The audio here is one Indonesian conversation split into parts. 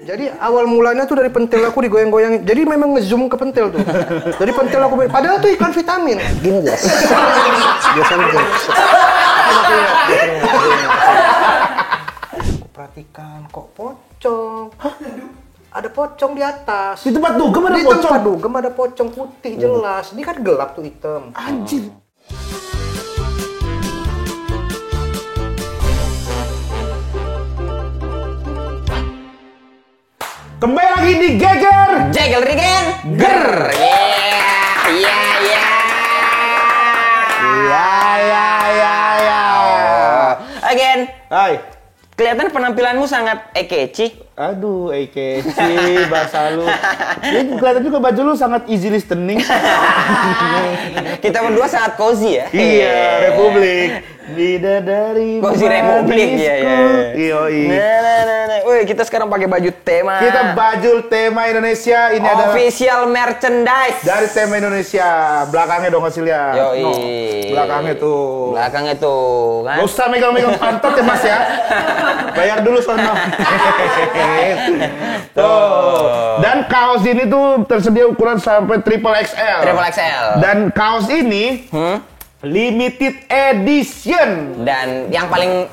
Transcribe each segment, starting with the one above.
Jadi awal mulanya tuh dari pentil aku digoyang-goyangin. Jadi memang ngezoom ke pentil tuh. Dari pentil aku, padahal tuh iklan vitamin. Gini guys. Biasanya gini. Aku perhatikan kok pocong. Hah? Ada pocong di atas. Di tempat dugem ada di pocong? Di tempat dugem ada pocong putih jelas. Ini kan gelap tuh hitam. Anjir. Kembali lagi di Geger. Jegel Rigen. Ger. Iya. Again. Hai. Kelihatan penampilanmu sangat ekeci. Aduh, Keci, bahasa lu. Ini kelihatan juga baju lu sangat easy listening. Kita berdua sangat cozy ya. Iya, Republik. Bidadari Cozy Republik ya. Yoi. Nah. Woi, kita sekarang pakai baju tema. Kita baju tema Indonesia ini adalah official merchandise dari tema Indonesia. Belakangnya dong hasilnya. Yoi. No, belakangnya tuh. Belakangnya tuh kan. Gak usah megang-megang pantat ya Mas ya. Bayar dulu sono. Tuh. Dan kaos ini tuh tersedia ukuran sampai triple XL. Triple XL. Dan kaos ini limited edition. Dan yang paling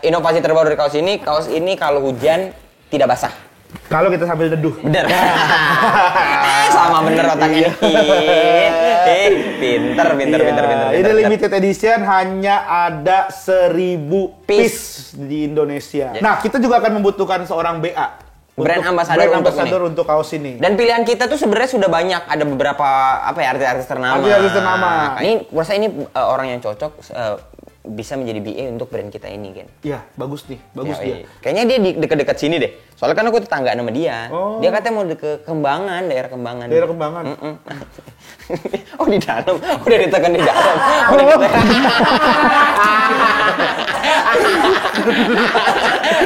inovasi terbaru dari kaos ini kalau hujan tidak basah. Kalau kita sambil neduh. Bener. Sama bener otaknya. Pinter. Ini limited edition, hanya ada 1000 piece di Indonesia. Nah, kita juga akan membutuhkan seorang BA. Brand ambassador untuk kaos ini. Dan pilihan kita tuh sebenarnya sudah banyak. Ada beberapa artis-artis ternama. Artis ternama. Ini rasa ini orang yang cocok bisa menjadi BA untuk brand kita ini, Gen. Iya, bagus nih. Bagus dia. Kayaknya dia di dekat-dekat sini deh. Soalnya kan aku tetangga sama dia. Oh. Dia katanya mau ke Kembangan, daerah Kembangan. Daerah Kembangan. Oh, di dalam. Udah ditekan di dalam.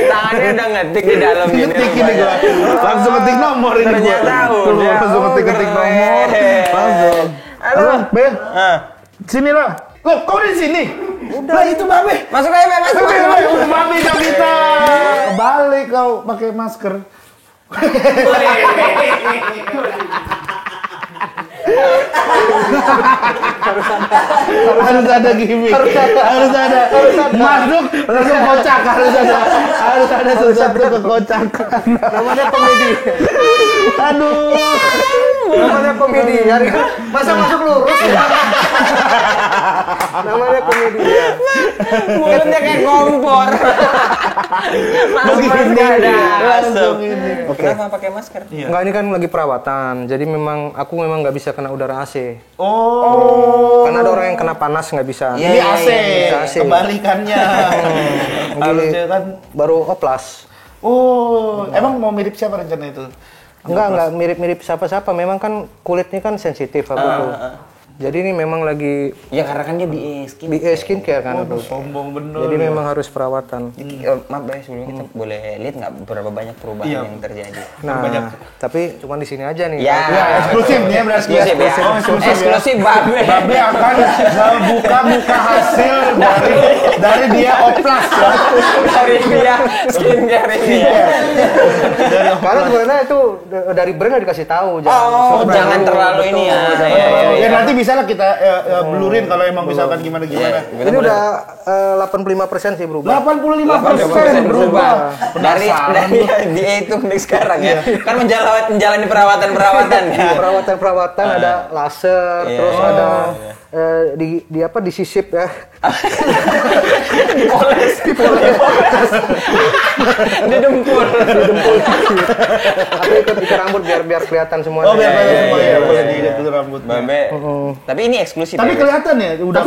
Tangannya udah ngetik di dalam gini. Ngetik ini gua. Langsung ketik nomor ini gua. Ternyata udah. Langsung ketik nomor. Langsung. Halo, Be. Sini lah. Loh, kau di sini? Udah. Lah itu Babe. Masuk aja, masuk. Udah Babe jam kita. Balik kau pakai masker. Harus ada gimmick. Harus ada. Masuk langsung kocak. Harus ada sesuatu kekocakkan. Namanya komedi. Aduh. Namanya komedi. Masa masuk lurus ya? Namanya komedi. Mulutnya kayak kompor. Masker nggak ada. Langsung ini. Kenapa pakai masker? Enggak, ini kan lagi perawatan. Jadi aku memang nggak bisa kena udara AC. Oh. Karena ada orang yang kena panas nggak bisa. Ini AC. AC. Kebalikannya. Harusnya kan Baru oplas. Oh, emang mau mirip siapa rencana itu? Enggak mirip-mirip siapa-siapa. Memang kan kulitnya kan sensitif aku tuh. Jadi ini memang lagi Ya karena kan dia BA skin. BA skincare kan tuh. Sombong bener. Jadi memang harus perawatan. Maaf Bay, sebelumnya kita boleh lihat nggak berapa banyak perubahan yang terjadi? Nah, tapi cuma di sini aja nih. Ya, eksklusif nih ya, berarti. Eksklusif ya. Oh, Eksklusif Babe. Babe akan buka hasil dari dia oplas ya. Dari dia skincare ini ya. Karena sebenarnya itu dari brand nggak dikasih tahu. Jangan terlalu ini ya. Ya nanti bisa lah kita belurin kalau emang misalkan gimana. Ini udah 85% sih berubah. 85% berubah. Dari dia itu untuk sekarang ya. Kan menjalani perawatan ya. Perawatan ada laser, terus ada disisip ya. Dipoles. Didempul. Tapi ikat rambut biar kelihatan semuanya. Oh, biar kelihatan semuanya. Boleh diikat dulu rambut. Babe. Tapi ini eksklusif. Tapi kelihatan ya, udah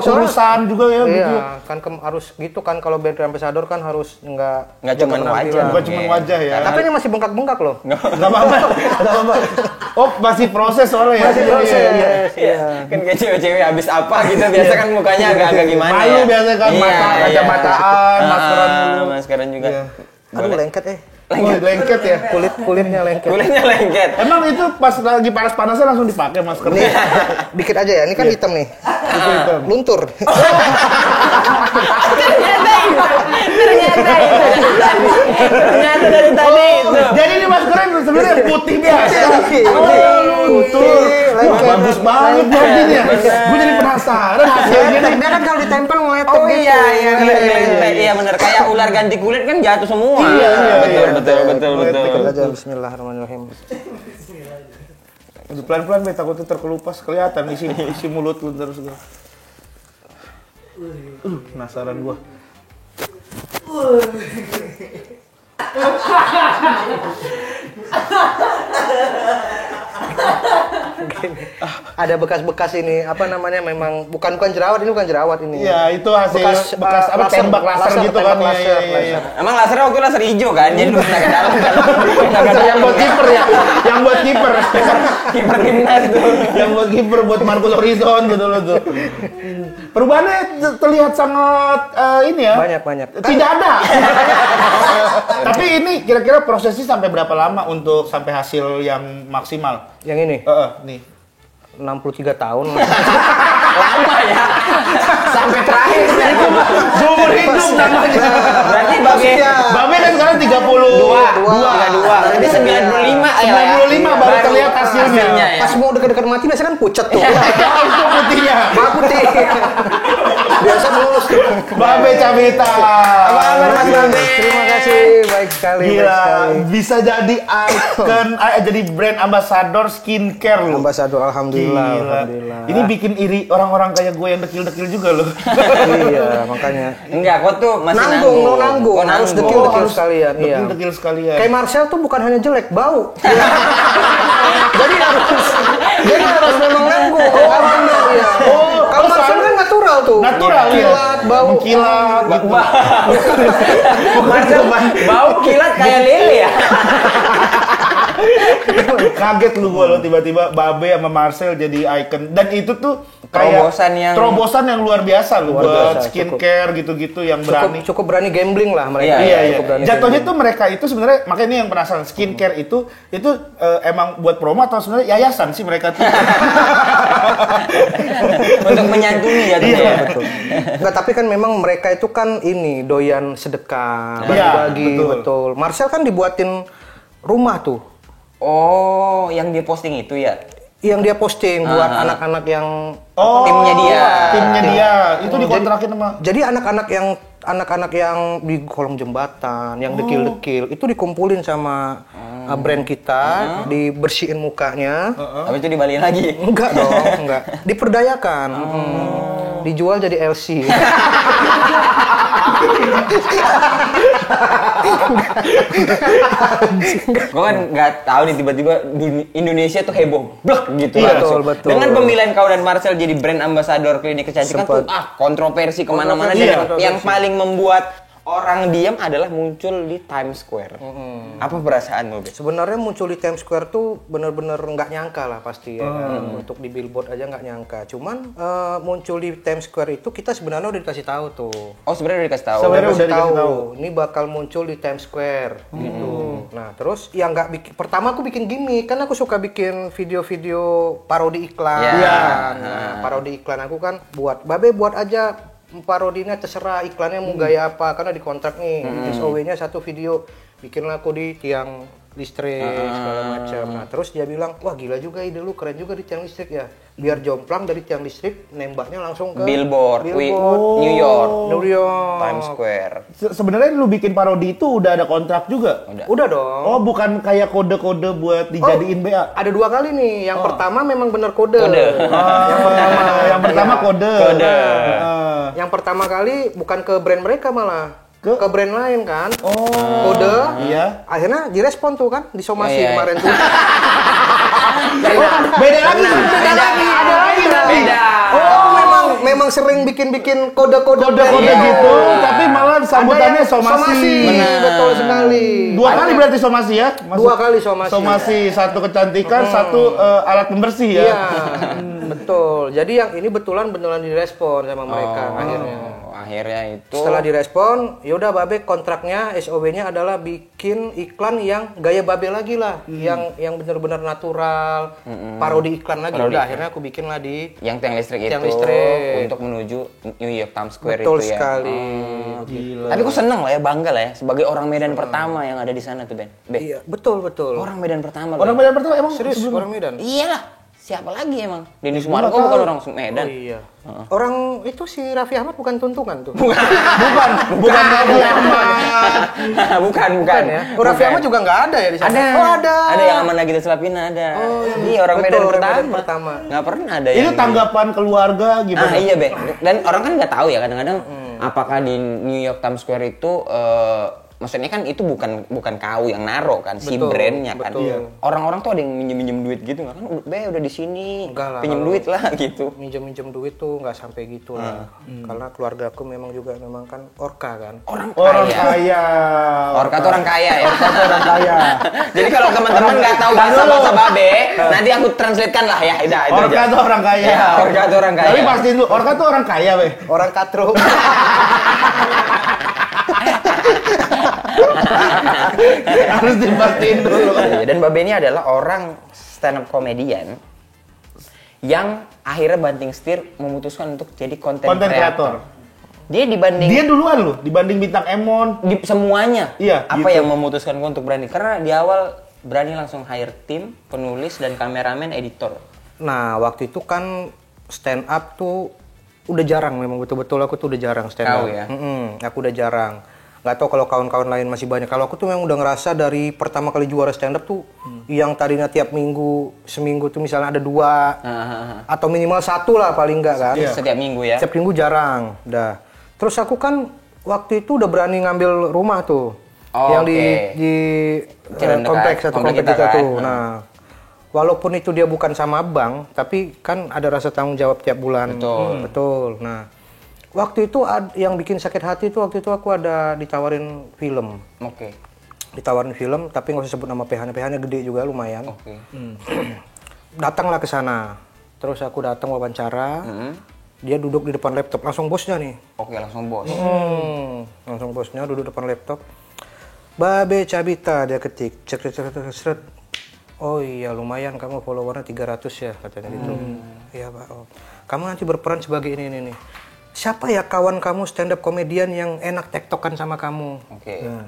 urusan juga ya iya, gitu. kan harus gitu kan kalau brand ambassador kan harus nggak cuma wajah. Bukan cuma wajah ya. Tapi ini masih bengkak-bengkak loh. Enggak apa-apa. Oh, masih proses soalnya ya. Masih proses. Iya. Kan kayak cewek-cewek habis apa gitu biasa kan mukanya agak-agak gimana malu ya. biasa kan, kacamataan, maskeran dulu. Maskeran juga. Aduh lengket Lengket ya. Kulitnya lengket. Kulitnya lengket. Emang itu pas lagi panas-panasnya langsung dipakai maskernya? Nih, dikit aja ya. Ini kan hitam nih. Hitam. Luntur. Ternyata itu. putih biasa. Putih. Wah, bagus banget bodinya. Gue jadi penasaran hasilnya. Dia kan kalau ditempel ngeletek Oh gitu. iya benar, kayak ular ganti kulit kan jatuh semua. Betul. Aja bismillahirrahmanirrahim. Pelan-pelan be, takutnya terkelupas kelihatan isi mulut lu terus gua. Penasaran gua. Ada bekas-bekas ini apa namanya memang bukan jerawat ini. Iya, itu hasil bekas apa tembak laser gitu kan. Iya. Emang lasernya waktu laser hijau kan, jadi lu kena ke dalam kan. Yang buat kiper ya. Yang buat kiper. Kiper timnas tuh. Yang buat kiper buat Marcus Horizon gitu loh tuh. Perubahannya terlihat sangat ini ya. Banyak. Tidak ada. Tapi ini kira-kira prosesnya sampai berapa lama untuk sampai hasil yang maksimal? Yang ini Nih. 63 tahun. Lama ya. Sampai terakhir. Seumur hidup namanya. Berarti Babe kan sekarang 32. 32. Berarti 95 ya lah ya. 95 baru terlihat hasilnya. Ya. Pas mau dekat-dekat mati biasanya kan pucat tuh. Itu putihnya. Putih. Biasa mulus tuh. Babe Cabita. Apa kabar Mas Babe? Terima kasih, baik sekali. Gila, bisa jadi icon, jadi brand ambassador skincare loh. Ambasador, alhamdulillah. Gila. Ini bikin iri orang-orang kayak gue yang dekil-dekil juga loh. Iya, makanya. Enggak, kok tuh masih Nanggung. Harus dekil-dekil sekalian. Iya. Dekil sekalian. Kayak Marcel tuh bukan hanya jelek, bau. Jadi harus memang nanggung. Iya. Kalau Marcel kan natural tuh. Natural ya. Kilat, bau. Kilat. Marcel bau kilat kayak lele ya. Kaget lu gue lo tiba-tiba Babe sama Marcel jadi icon dan itu tuh kayak terobosan yang luar biasa loh buat skincare gitu-gitu yang berani. Cukup berani gambling lah mereka. Iya. Jatuhnya tuh mereka itu sebenarnya makanya ini yang penasaran skincare itu emang buat promo atau sebenarnya yayasan sih mereka tuh. Untuk menyantuni ya tuh. Iya, betul. Enggak, tapi kan memang mereka itu kan ini doyan sedekah, Iya, bagi-bagi, betul. Marcel kan dibuatin rumah tuh. Oh, yang dia posting itu ya? Yang dia posting buat anak-anak yang timnya dia. Timnya dia. Itu dikontrakin sama. Jadi anak-anak yang di kolong jembatan, yang dekil-dekil itu dikumpulin sama brand kita, dibersihin mukanya. Habis itu dibalikin lagi. Enggak dong, enggak. Diperdayakan. Dijual jadi LC. Gue kan nggak tahu nih tiba-tiba Indonesia tuh heboh blek gitu langsung. Betul. Dengan pemilihan kau dan Marcel jadi brand ambassador klinik kecantikan tuh kontroversi kemana-mana. Dan yang paling membuat orang diam adalah muncul di Times Square. Apa perasaanmu? Sebenarnya muncul di Times Square tuh bener-bener nggak nyangka lah pasti ya kan. Untuk di billboard aja nggak nyangka. Cuman muncul di Times Square itu kita sebenarnya udah dikasih tahu tuh. Oh sebenarnya udah dikasih tahu. Sebenarnya udah dikasih tahu. Ini bakal muncul di Times Square gitu. Nah terus yang nggak bikin. Pertama aku bikin gimmick kan aku suka bikin video-video parodi iklan. Nah, parodi iklan aku kan buat Babe buat aja. Parodinya terserah iklannya mau gaya apa karena dikontrak nih SOW-nya satu video bikinlah aku di tiang listrik segala macam. Nah terus dia bilang wah gila juga ide lu keren juga di tiang listrik ya biar jomplang dari tiang listrik nembaknya langsung ke Billboard. New York Times Square. Sebenarnya lu bikin parodi itu udah ada kontrak juga? Udah dong. Oh bukan kayak kode-kode buat dijadiin BA? Ada 2 kali nih. Yang pertama memang bener kode. Yang pertama kode. Yang pertama kali bukan ke brand mereka malah ke brand lain kan. Kode. Iya. Akhirnya direspon tuh kan di somasi kemarin tuh. Beda lagi. Memang sering bikin kode-kode gitu, tapi malah sambutannya somasi. Betul sekali. 2 kali berarti somasi ya? 2 kali somasi. Somasi, 1 kecantikan, 1 alat pembersih ya? Iya, betul. Jadi yang ini beneran direspon sama mereka akhirnya. akhirnya itu setelah direspon, yaudah Babe kontraknya SOW-nya adalah bikin iklan yang gaya Babe lagi lah, yang benar-benar natural, parodi iklan lagi. Udah akhirnya aku bikin lah di yang tiang listrik tiang itu listrik. untuk menuju New York Times Square Betul itu ya. sekali. Gila. Tapi aku seneng lah ya, bangga lah ya sebagai orang Medan pertama yang ada di sana tuh Ben. Iya, betul. Orang Medan pertama. Orang Medan pertama emang serius orang Medan. Iyalah. Siapa lagi emang? Denny Sumargo bukan orang Medan. Oh iya. Orang itu si Raffi Ahmad bukan tuntungan tuh. bukan Raffi Ahmad. bukan ya. Raffi Ahmad juga nggak ada ya di sana. Ada. Oh, ada. Ada yang Aman Nagita Slavina ada. Oh, iya orang betul, Medan orang Medan pertama. Nggak pernah ada Itu yang tanggapan keluarga gimana? iya Be. Dan orang kan nggak tahu ya kadang-kadang apakah di New York Times Square itu maksudnya kan itu bukan kau yang naro kan, si brandnya kan. Betul. Orang-orang tuh ada yang minjem duit gitu nggak kan? Be udah di sini, Enggak lah, pinjem duit lah gitu. Minjem duit tuh nggak sampai gitu lah. Karena keluarga aku memang kan orka kan. Orang kaya. Orka tuh orang kaya ya. Orka tuh orang kaya. Jadi kalau teman-teman nggak tahu bahasa Babe, nanti aku translatekan lah ya. Itu Orka aja. tuh orang kaya. Ya, Orka tuh orang kaya. Tapi pastiin dulu, Orka tuh orang kaya, Be. Orang katro. Harus dipastiin dulu. Dan Babe ini adalah orang stand up comedian yang akhirnya banting setir memutuskan untuk jadi konten kreator. Dia duluan loh dibanding bintang Emon. Di semuanya. Iya. Apa gitu. yang memutuskan gue untuk berani? Karena di awal berani langsung hire tim, penulis dan kameramen, editor. Nah, waktu itu kan stand up tuh udah jarang, memang betul-betul aku tuh udah jarang stand up. Kau ya? Aku udah jarang. Nggak tahu kalau kawan-kawan lain masih banyak. Kalau aku tuh memang udah ngerasa dari pertama kali juara stand up tuh yang tadinya tiap seminggu tuh misalnya ada 2 atau minimal 1 lah paling enggak kan. Setiap minggu ya? Setiap minggu jarang. Dah. Terus aku kan waktu itu udah berani ngambil rumah tuh. Yang di kompleks kita kan? tuh. Nah, walaupun itu dia bukan sama bank, tapi kan ada rasa tanggung jawab tiap bulan. Betul. Nah, waktu itu yang bikin sakit hati itu waktu itu aku ada ditawarin film. Ditawarin film, tapi nggak usah sebut nama PH-nya. PH-nya gede juga lumayan. Datanglah ke sana. Terus aku datang wawancara. Dia duduk di depan laptop, langsung bosnya nih. Langsung bos. Langsung bosnya duduk depan laptop. Babe Cabita dia ketik. Cek. Oh iya lumayan kamu followernya 300 ya katanya gitu. Iya Pak. Oh. Kamu nanti berperan sebagai ini. Siapa ya kawan kamu stand up komedian yang enak tektokan sama kamu?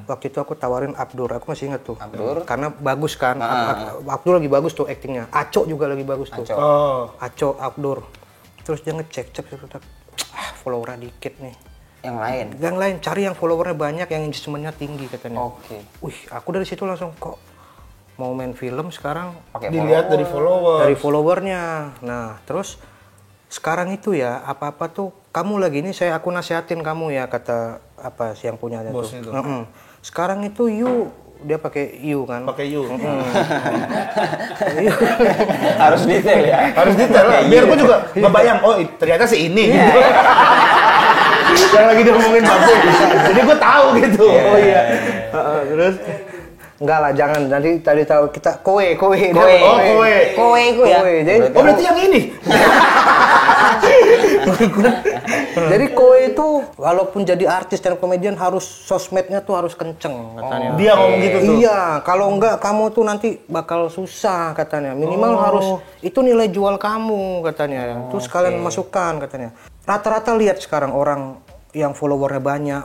Waktu itu aku tawarin Abdur, aku masih ingat tuh. Abdur? Karena bagus kan. Abdur lagi bagus tuh aktingnya. Aco juga lagi bagus tuh. Aco, Abdur. Terus dia ngecek, followernya dikit nih. Yang lain cari yang followernya banyak, yang engagementnya tinggi katanya. Wih, aku dari situ langsung kok mau main film sekarang dilihat dari followernya. Nah, terus sekarang itu ya apa-apa tuh kamu lagi ini aku nasihatin kamu ya kata apa sih yang punyanya tuh. Sekarang itu dia pakai you kan? Pakai you. Harus detail ya. Harus detail lah. Biar gue juga ngebayang, oh ternyata si ini gitu. Yang lagi diomongin Babe. Jadi gue tahu gitu. Oh iya. Terus enggak lah, jangan. Nanti tadi tahu kita kowe. Kowe itu ya. Jadi, berarti yang ini. Jadi kowe itu walaupun jadi artis dan komedian harus sosmednya tuh harus kenceng katanya. Dia ngomong gitu tuh. Iya, kalau enggak kamu tuh nanti bakal susah katanya. Minimal harus itu nilai jual kamu katanya. Terus kalian masukkan katanya. Rata-rata lihat sekarang orang yang followernya banyak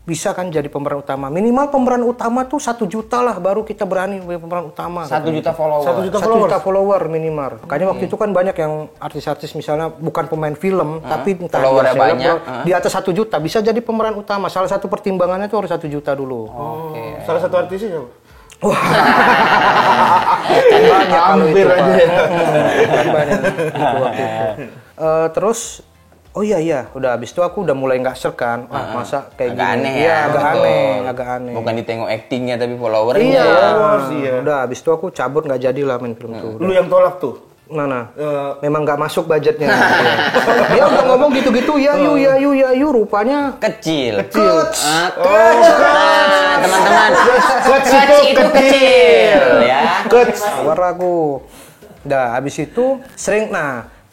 bisa kan jadi pemeran utama. Minimal pemeran utama tuh 1 juta lah baru kita berani pemeran utama. 1 juta follower. 1 juta follower minimal. Makanya waktu itu kan banyak yang artis-artis misalnya bukan pemain film tapi entah followernya banyak di atas 1 juta bisa jadi pemeran utama. Salah satu pertimbangannya tuh harus 1 juta dulu. Salah satu artisnya siapa? Wah. Kan banyak kalau itu. Hampir aja ya. Kan banyak itu waktu itu. Terus oh iya, udah habis itu aku udah mulai nggak ser kan. Masa kayak agak gini. Aneh Iya, ya, agak aneh. Bukan ditengok aktingnya tapi followernya. Iya. Udah habis itu aku cabut nggak jadi lah main film tuh. Lu yang tolak tuh. Mana? Memang nggak masuk budgetnya. Dia udah ngomong gitu-gitu ya, yuk rupanya kecil. Teman-teman. Itu kecil ya. War aku. Dah habis itu sering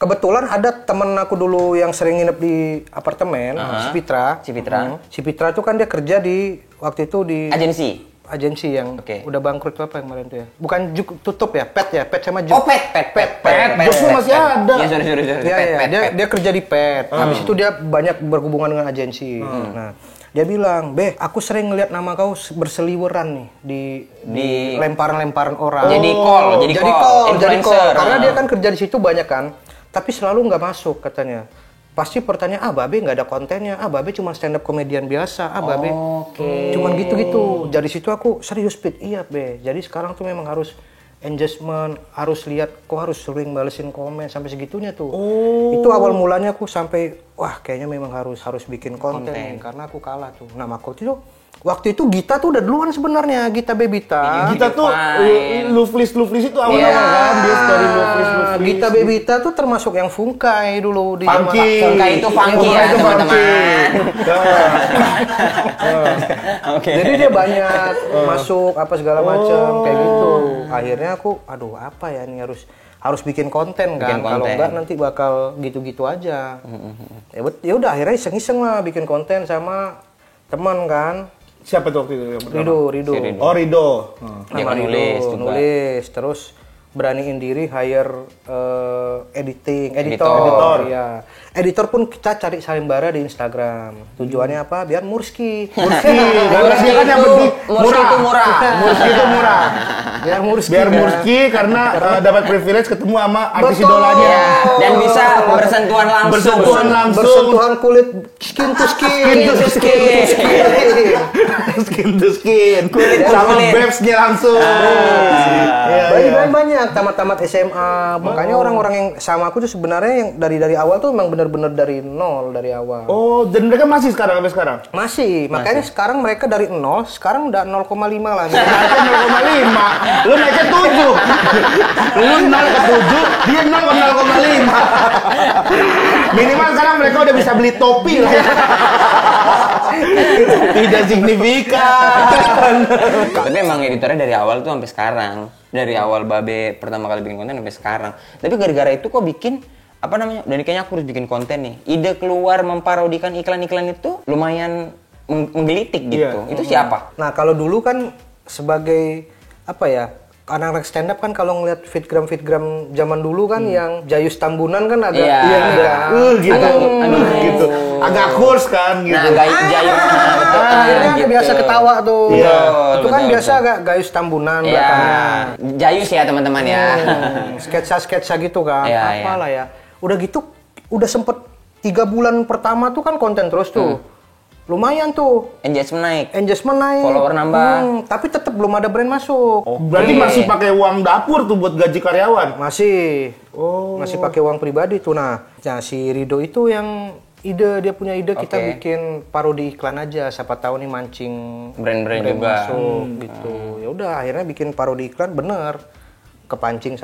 kebetulan ada temen aku dulu yang sering nginep di apartemen, si Pitra tuh kan dia kerja di waktu itu di agensi yang udah bangkrut apa yang kemarin tuh ya? Bukan tutup ya, Pet sama Juk. Oh, Pet. Bosnya masih ada. Ya, sorry. Dia kerja di Pet. Habis itu dia banyak berhubungan dengan agensi. Nah, dia bilang, "Beh, aku sering ngeliat nama kau berseliweran nih di lemparan-lemparan orang." Jadi call. Karena dia kan kerja di situ banyak kan, tapi selalu nggak masuk katanya. Pasti pertanyaan, Babe nggak ada kontennya, Babe cuma stand up komedian biasa, Babe cuman gitu-gitu. Dari situ aku serius, Pit, iya Be. Jadi sekarang tuh memang harus engagement, harus lihat, kok harus sering balesin komen sampai segitunya tuh. Itu awal mulanya aku sampai, wah kayaknya memang harus bikin konten. Karena aku kalah tuh. Nah waktu itu Gita tuh udah duluan sebenarnya, Gita Bebita. Gita tuh Loveless itu awal-awal kan, dia story Loveless. Gita Bebita tuh termasuk yang Fungkai dulu di Fungkai itu funky ya teman-teman. Jadi dia banyak masuk apa segala macam kayak gitu. Akhirnya aku, aduh apa ya ini harus bikin konten kan. Kalau enggak nanti bakal gitu-gitu aja. Ya udah akhirnya iseng-iseng lah bikin konten sama teman kan. Siapa tuh waktu itu? Rido. Oh, Rido. Dia kan nulis, terus beraniin diri hire editor. Ya. Editor pun kita cari sayembara di Instagram. Tujuannya apa? Biar Murski. Karena dia kan yang penting Murski itu murah. Biar Murski karena dapat privilege ketemu sama artis idolanya dan bisa bersentuhan langsung. Bersentuhan kulit skin to skin. Kulit sama babes-nya langsung. Banyak tamat SMA. Makanya orang-orang yang sama aku tuh sebenarnya yang dari awal tuh memang benar-benar dari nol dari awal. Oh, dan mereka masih sampai sekarang? Masih. Makanya sekarang mereka dari nol, sekarang udah 0,5 lah. Mereka 0,5. Lu naiknya 7. Lu 0 ke 7, dia 0 ke 0,5. Minimal sekarang mereka udah bisa beli topi lah. Tidak signifikan. Tapi emang editornya dari awal tuh sampai sekarang. Dari awal Babe pertama kali bikin konten sampai sekarang. Tapi gara-gara itu kok bikin dan kayaknya aku harus bikin konten nih. Ide keluar memparodikan iklan-iklan itu lumayan menggelitik gitu. Itu siapa? Nah, kalau dulu kan sebagai anak-anak stand up kan kalau ngeliat fitgram zaman dulu kan yang Jayus Tambunan kan agak gitu. Agak kurs kan gitu. Nah, Jayus gitu. Biasa ketawa tuh. Itu kan biasa agak Gayus Tambunan belakangnya. Jayus ya teman-teman ya. Sketsa gitu kan. Apalah ya. Udah gitu udah sempet 3 bulan pertama tuh kan konten terus tuh. Lumayan tuh. Engagement naik. Follower nambah. Tapi tetap belum ada brand masuk. Berarti masih pakai uang dapur tuh buat gaji karyawan? Masih. Masih pakai uang pribadi tuh. Nah, si Rido itu yang dia punya ide kita bikin parodi iklan aja. Siapa tahu nih mancing brand juga masuk gitu. Ya udah akhirnya bikin parodi iklan bener. Kepancing.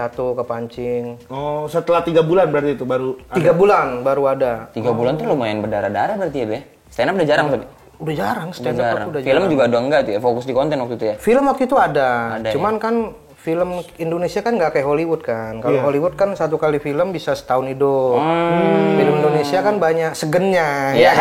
Oh, setelah 3 bulan berarti itu baru 3 bulan baru ada. 3 bulan tuh lumayan berdarah-darah berarti ya, Be? Stand up udah jarang tuh? Udah jarang, stand up udah jarang. Film juga udah enggak tuh ya, fokus di konten waktu itu ya? Film waktu itu ada cuman kan film Indonesia kan nggak kayak Hollywood kan. Kalau Hollywood kan satu kali film bisa setahun hidup. Film Indonesia kan banyak segennya. Iya.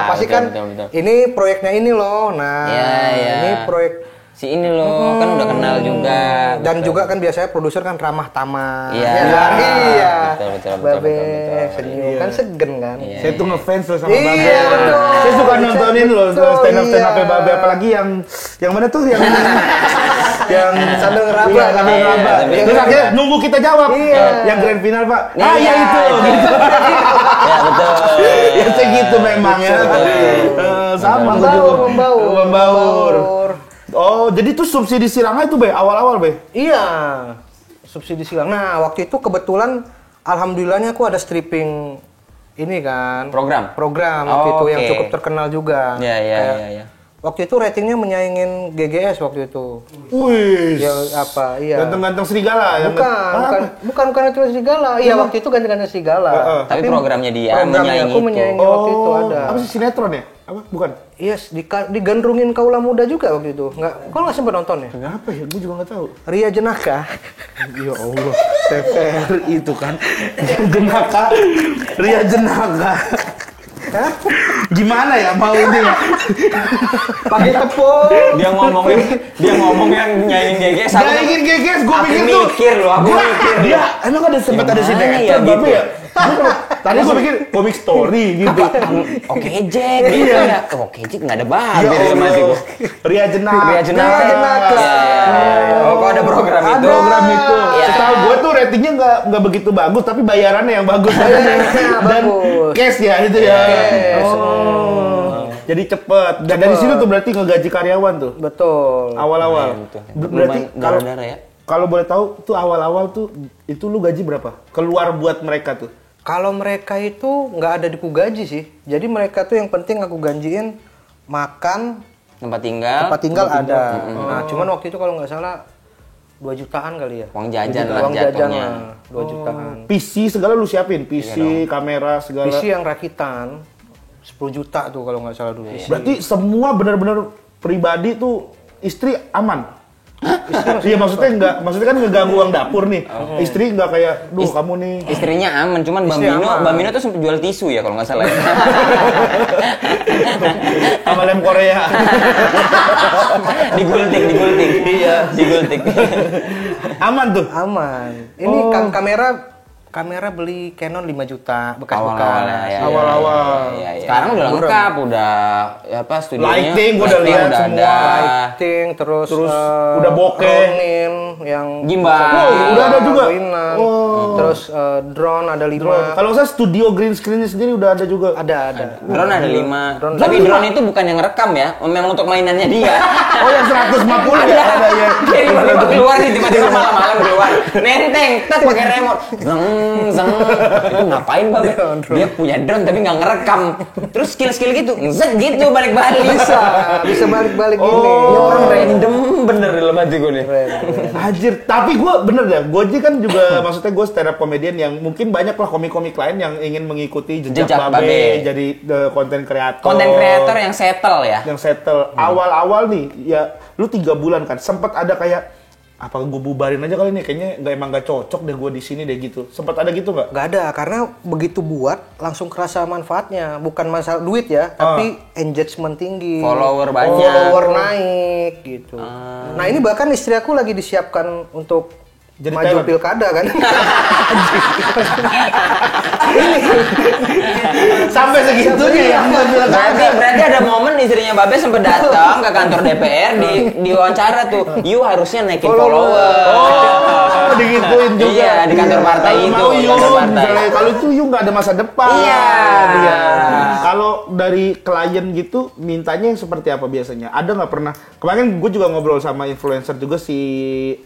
Pasti betul, kan betul. Ini proyeknya ini loh. Nah, ini proyek si ini loh, kan udah kenal juga. Dan juga kan biasanya produser kan ramah tamah. Iya. Betul. Babe, senyum kan segen kan. Saya tuh ngefans loh sama Babe. Saya suka nontonin loh stand up Babe, apalagi yang mana tuh yang sambil ngeraba. Terus akhirnya nunggu kita jawab. Yang grand final, Pak. Iya itu gitu. Ya betul. Ya segitu memang ya. Sama membaur. Oh, jadi itu subsidi silang itu, Be, awal-awal, Be? Iya, subsidi silang. Nah, waktu itu kebetulan, alhamdulillahnya aku ada stripping ini kan. Program waktu itu yang cukup terkenal juga. Iya. Waktu itu ratingnya menyaingin GGS waktu itu. Wih. Ya apa? Iya. Ganteng-ganteng serigala. Bukan itu serigala. Iya, waktu itu ganteng-ganteng serigala. Tapi programnya dia menyaingi aku menyaingi waktu itu ada. Apa sih, sinetron ya? Apa? Bukan? Iya, digandrungin Kaula Muda juga waktu itu. Kau nggak sempat nonton ya? Kenapa ya? Gue juga nggak tahu. Ria Jenaka. Ya Allah, TVRI itu kan. Jenaka, Ria Jenaka. Hah? Gimana ya mau ini ya? Pakai tepung. Dia ngomong yang nyanyiin geges. Nyanyiin geges, gue pikir tuh. Aku mikir. Dia emang ada sempat ada sinetron ya, gitu gitu ya? Tadi gue pikir komik story gitu. Oke Jack gitu ya. Oke Jack nggak ada babe dalam hati gue. Ria Jenaka. Oh, kok ada program itu? Program itu. Setahu gue tuh ratingnya nggak begitu bagus, tapi bayarannya yang bagus. Dan cash ya itu ya. Oh. Jadi cepet. Dan dari situ tuh berarti ngegaji karyawan tuh. Betul. Awal-awal. Berarti kalau boleh tahu tuh awal-awal tuh itu lu gaji berapa? Keluar buat mereka tuh. Kalau mereka itu nggak ada diku gaji sih. Jadi mereka tuh yang penting aku ganjiin makan, tempat tinggal ada. Nah, cuman waktu itu kalau nggak salah 2 jutaan kali ya. Uang jajan lah uang jajan jatuhnya. 2 jutaan. PC segala lu siapin, PC, kamera segala. PC yang rakitan 10 juta tuh kalau nggak salah dulu. Berarti semua benar-benar pribadi tuh istri aman. Iya maksudnya kan ngeganggu uang dapur nih. Istri nggak kayak, duh kamu nih. Istrinya aman, cuman Mbak Mino tuh sempat jual tisu ya kalau nggak salah. Sama lem Korea. digulting. Iya, digulting. Aman tuh. Aman. Ini kamera beli Canon 5 juta bekas-bekas. Awal-awal. Iya. Sekarang udah lengkap, udah apa studionya. Lighting udah lihat semua. Lighting terus udah bokeh. Ronin yang gimbal. Udah ada juga. Terus drone ada 5. Kalau saya studio green screen-nya sendiri udah ada juga. Ada. Drone ada 5. Tapi drone itu bukan yang rekam ya, memang untuk mainannya dia. Oh yang 150 ya ada ya. Tiba-tiba keluar nih, tiba-tiba malam-malam keluar. Nenteng, tak pakai remote. Zeng. Itu ngapain Babe? Dia punya drone tapi nggak ngerekam. Terus skill gitu, zet gitu balik-balik. Bisa balik-balik gini. Ini orang random bener dalam hati gue nih. Anjir, tapi gue bener ya, gue aja kan juga maksudnya gue stand up comedian yang mungkin banyak lah komik-komik lain yang ingin mengikuti jejak Babe jadi konten kreator. Konten kreator yang settle ya. Yang settle. Awal-awal nih, ya lu 3 bulan kan, sempet ada kayak apa gue bubarin aja kali ini, kayaknya emang gak cocok deh gue di sini deh gitu. Sempat ada gitu nggak? Nggak ada, karena begitu buat langsung kerasa manfaatnya. Bukan masalah duit ya, tapi engagement tinggi, follower banyak, follower naik gitu. Nah ini bahkan istri aku lagi disiapkan untuk jadi maju pilkada kan. Sampai segitunya ya. Berarti ada momen istrinya Babe sempat datang ke kantor DPR di wawancara tuh. You harusnya naikin follower. Oh, digituin juga. Iya, di kantor partai itu. Kalau itu you nggak ada masa depan. Iya. Kalau dari klien gitu mintanya yang seperti apa biasanya? Ada nggak pernah? Kemarin gue juga ngobrol sama influencer juga si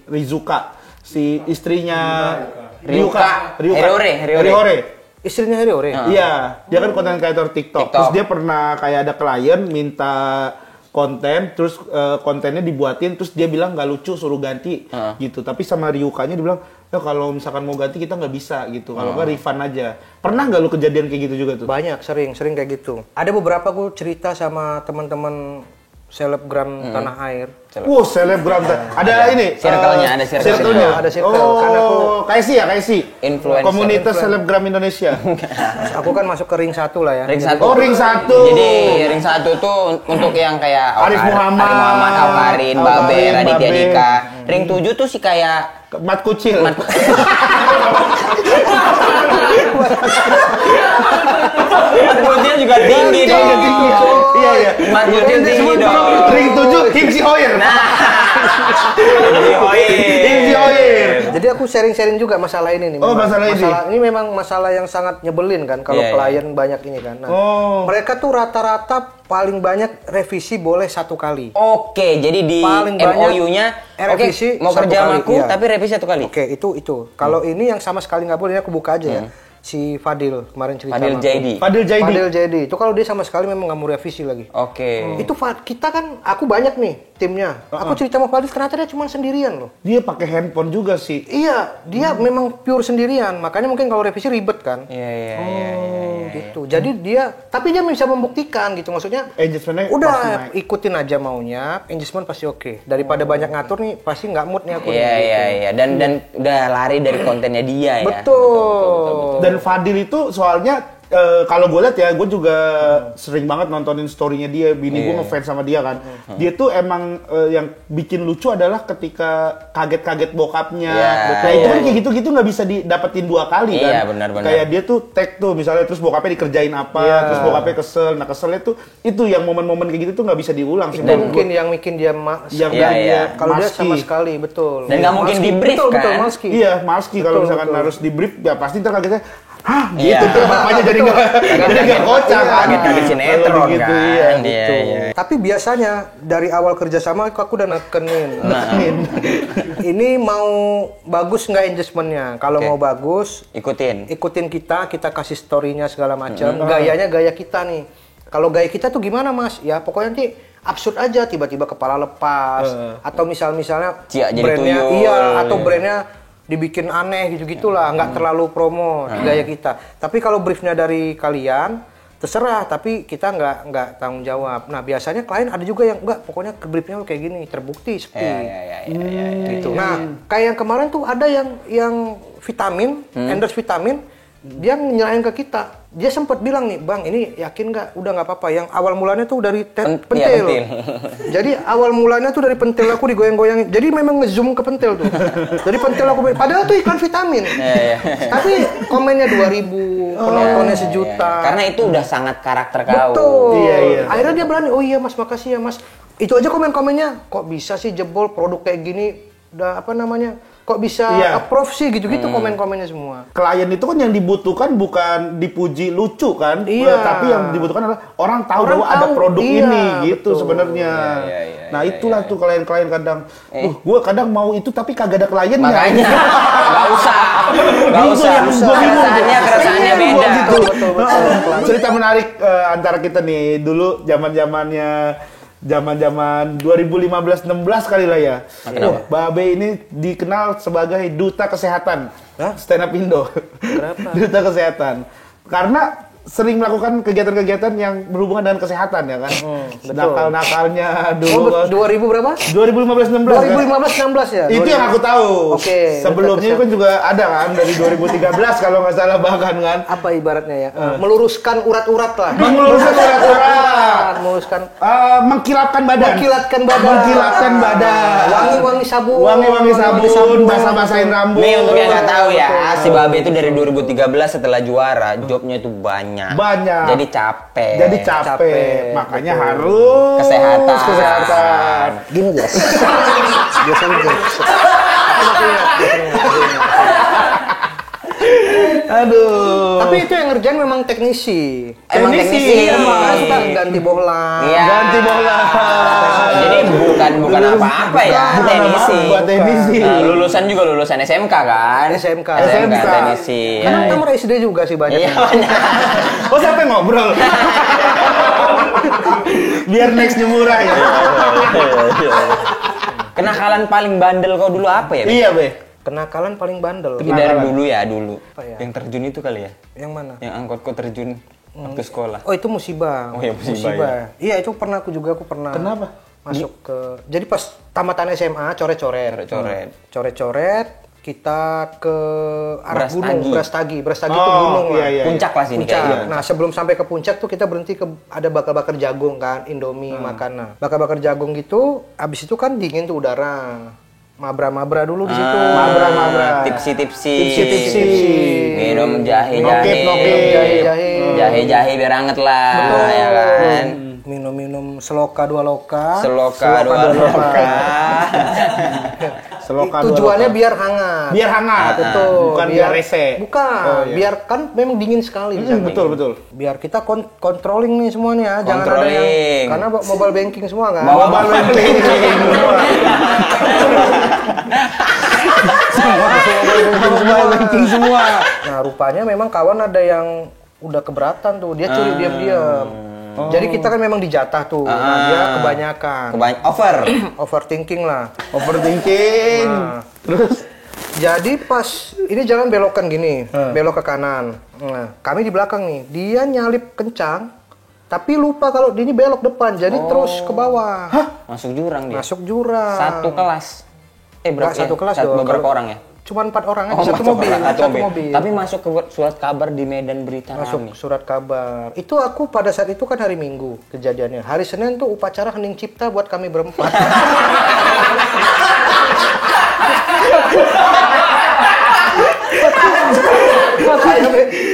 Rizuka. Si istrinya Ryuka. Heriore. Istrinya Heriore? Iya, dia kan konten kreator TikTok. Terus dia pernah kayak ada klien minta konten, terus kontennya dibuatin, terus dia bilang nggak lucu, suruh ganti gitu. Tapi sama Ryukanya dia bilang, ya kalau misalkan mau ganti kita nggak bisa gitu. Kalau nggak refund aja. Pernah nggak lu kejadian kayak gitu juga tuh? Banyak, sering kayak gitu. Ada beberapa gue cerita sama teman-teman selebgram tanah air. Selebgram. Ada ini. Circle-nya, ada circle-nya. Ada circle. Karena aku KSI. Influencer. Komunitas selebgram Indonesia. Aku kan masuk ke ring 1 lah ya. Ring 1. Oh, ring 1. Jadi ring 1 tuh untuk yang kayak Arif Muhammad, Aukarin, Babe, Raditya Dika. Ring 7 tuh sih kayak Mat Kucil. Matkucil juga tinggi dong. Iya. Matkucil tinggi dong. Ring 7 Kim Si Hoyer. Kim Si Hoyer. Jadi aku sharing-sharing juga masalah ini nih. Masalah ini memang masalah yang sangat nyebelin kan kalau klien banyak ini kan. Nah, mereka tuh rata-rata paling banyak revisi boleh 1 kali. Oke, jadi di MOU-nya revisi mau kerja sama aku tapi revisi 1 kali. Oke, itu. Kalau ini yang sama sekali nggak boleh, aku buka aja ya. Si Fadil kemarin cerita. Fadil Jaidi. Itu kalau dia sama sekali memang nggak mau revisi lagi. Oke. Itu kita kan, aku banyak nih timnya. Aku cerita sama Fadil ternyata dia cuma sendirian loh. Dia pakai handphone juga sih. Iya, dia memang pure sendirian. Makanya mungkin kalau revisi ribet kan. Iya. gitu. Jadi tapi dia bisa membuktikan gitu, maksudnya. Engagementnya udah pasti naik. ikutin aja maunya, engagement pasti oke. Daripada banyak ngatur nih, pasti nggak mood nih aku. Iya. Dan udah lari dari kontennya dia ya. Betul. Dan Fadil itu soalnya kalau gue lihat ya, gue juga sering banget nontonin story-nya dia. Bini gue ngefans sama dia kan. Dia tuh emang yang bikin lucu adalah ketika kaget-kaget bokapnya. Nah itu kan kayak gitu-gitu nggak bisa didapetin 2 kali kan. Iya benar-benar. Kayak dia tuh tag tuh misalnya, terus bokapnya dikerjain apa, terus bokapnya kesel. Nah keselnya tuh itu yang momen-momen kayak gitu tuh nggak bisa diulang sih. Itu mungkin yang bikin dia kalau dia sama sekali betul. Dan nggak mungkin di brief kan. Betul, Malski. Iya, Malski kalau misalkan harus di brief ya pasti ntar kagetnya gitu tuh bapaknya jadi nggak kocak kan. Kaget sinetron gitu, kan. Iya. Tapi biasanya dari awal kerjasama aku udah nekenin. Ini mau bagus nggak engagementnya? Kalau mau bagus, ikutin kita kasih story-nya segala macam. Gayanya gaya kita nih. Kalau gaya kita tuh gimana Mas? Ya pokoknya nanti absurd aja, tiba-tiba kepala lepas atau misalnya brandnya atau brandnya dibikin aneh gitu-gitulah, nggak terlalu promo gaya kita. Tapi kalau briefnya dari kalian, terserah, tapi kita nggak tanggung jawab. Nah biasanya klien ada juga yang nggak, pokoknya briefnya kayak gini, terbukti sepi. Gitu. Nah kayak yang kemarin tuh ada yang vitamin, endorse vitamin, dia nyerahin ke kita. Dia sempat bilang nih, Bang, ini yakin nggak? Udah nggak apa-apa. Yang awal mulanya tuh dari pentil. Jadi awal mulanya tuh dari pentil aku digoyang-goyangin. Jadi memang ngezoom ke pentil tuh. Jadi pentil aku, padahal tuh iklan vitamin. Tapi komennya 2.000, penontonnya 1 juta. Karena itu udah sangat karakter kau. Betul. Akhirnya dia berani, oh iya Mas, makasih ya Mas. Itu aja komen-komennya, kok bisa sih jebol produk kayak gini, udah kok bisa approve sih gitu-gitu komen-komennya semua. Klien itu kan yang dibutuhkan bukan dipuji lucu kan, tapi yang dibutuhkan adalah orang tahu bahwa ada produk ini gitu sebenarnya. Nah itulah tuh klien-klien kadang, gue kadang mau itu tapi kagak ada kliennya. Makanya nggak usah. Keresahannya beda. Betul. Cerita menarik antara kita nih dulu zaman-zamannya 2015-16 kali lah ya. Babe ini dikenal sebagai duta kesehatan stand up Indo. Kenapa? Duta kesehatan. Karena sering melakukan kegiatan-kegiatan yang berhubungan dengan kesehatan ya kan. Nakal-nakalnya dulu. 2000 berapa? 2015-16 2015-16 ya? Itu yang aku tahu. Oke. Sebelumnya kan juga ada kan dari 2013 kalau nggak salah bahkan kan. Apa ibaratnya ya? Meluruskan urat-urat lah. Meluruskan urat-urat. Mengkilapkan badan. Wangi-wangi sabun. Basah-basahin rambut. Nih untuk yang nggak tahu ya, si Babe itu dari 2013 setelah juara, jobnya itu banyak. Jadi capek. Makanya harus kesehatan. Gini guys. Biasanya Aduh. Tapi itu yang ngerjain memang teknisi. Emang teknisi. Suka ganti bola. Ganti bola. Jadi bukan apa-apa ya, teknisi. Buat teknisi. Lulusan juga lulusan SMK kan? SMK teknisi. Karena nomor SD juga sih banyak. Iya banyak. Oh sampai ngobrol. Biar nextnya murah ya. Kenakalan paling bandel kau dulu apa ya? Iya, Be. Kenakalan paling bandel. Dari dulu ya. Ya? Yang terjun itu kali ya? Yang mana? Yang angkot kau terjun waktu sekolah. Oh itu musibah. Oh ya musibah. Iya itu pernah aku pernah. Kenapa? Masuk ke. Jadi pas tamatan SMA coret-coret. Kita ke arah gunung, Brastagi itu gunung lah. Iya. Puncak lah sini kayaknya. Nah sebelum sampai ke puncak tuh kita berhenti ada bakar-bakar jagung kan, Indomie makanan. Bakar-bakar jagung gitu, abis itu kan dingin tuh udara. Mabra-mabra dulu di situ. Mabra-mabra. Tipsi. Minum jahe. Jahe biar anget lah. Betul. Ya kan. Minum seloka 2 loka. Tujuannya biar hangat. Betul. Bukan biar rese. Bukan. Biar kan memang dingin sekali di sana. Betul. Biar kita controlling nih semuanya. Jangan ada yang karena mobile banking semua kan. Mobile banking semua. Nah, rupanya memang kawan ada yang udah keberatan tuh. Dia curi diam-diam. Jadi kita kan memang dijatah tuh. Nah, dia kebanyakan. Overthinking lah. Nah, terus Jadi pas ini jalan belokan gini, belok ke kanan. Nah, kami di belakang nih. Dia nyalip kencang, tapi lupa kalau dia ini belok depan. Jadi terus ke bawah. Hah? Masuk jurang dia. Masuk jurang. Satu kelas. Berapa Nggak satu kelas dong. Beberapa orang ya? Cuman 4 orang aja, satu mobil. Tapi masuk ke surat kabar di Medan Berita Masuk Rame. surat kabar. Itu aku pada saat itu kan hari Minggu kejadiannya. Hari Senin tuh upacara hening cipta buat kami berempat.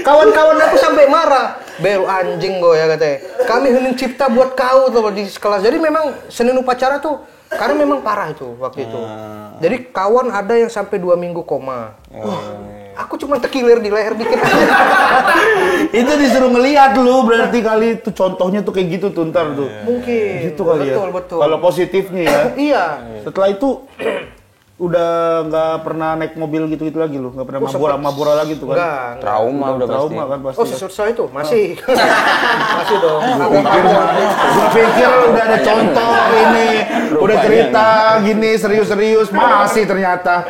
Kawan-kawan aku sampai marah. Bel anjing gue ya katanya. Kami hening cipta buat kau tuh di kelas. Jadi memang Senin upacara tuh karena memang parah itu waktu itu. Jadi kawan ada yang sampai 2 minggu koma. Aku cuma terkilir di leher dikit. Itu disuruh ngelihat lu berarti kali itu contohnya tuh kayak gitu tuh ntar tuh. Mungkin. Gitu kali betul, ya. Betul. Kalau positifnya ya. Iya. Setelah itu udah nggak pernah naik mobil gitu-gitu lagi lu, nggak pernah mabura lagi tuh kan? Enggak. Trauma udah pasti. Trauma kan pasti. Oh, sesusah itu? Masih. Masih dong. Gua pikir udah ada contoh ini, udah cerita gini serius-serius, masih ternyata.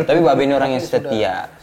Tapi Babe ini orang yang setia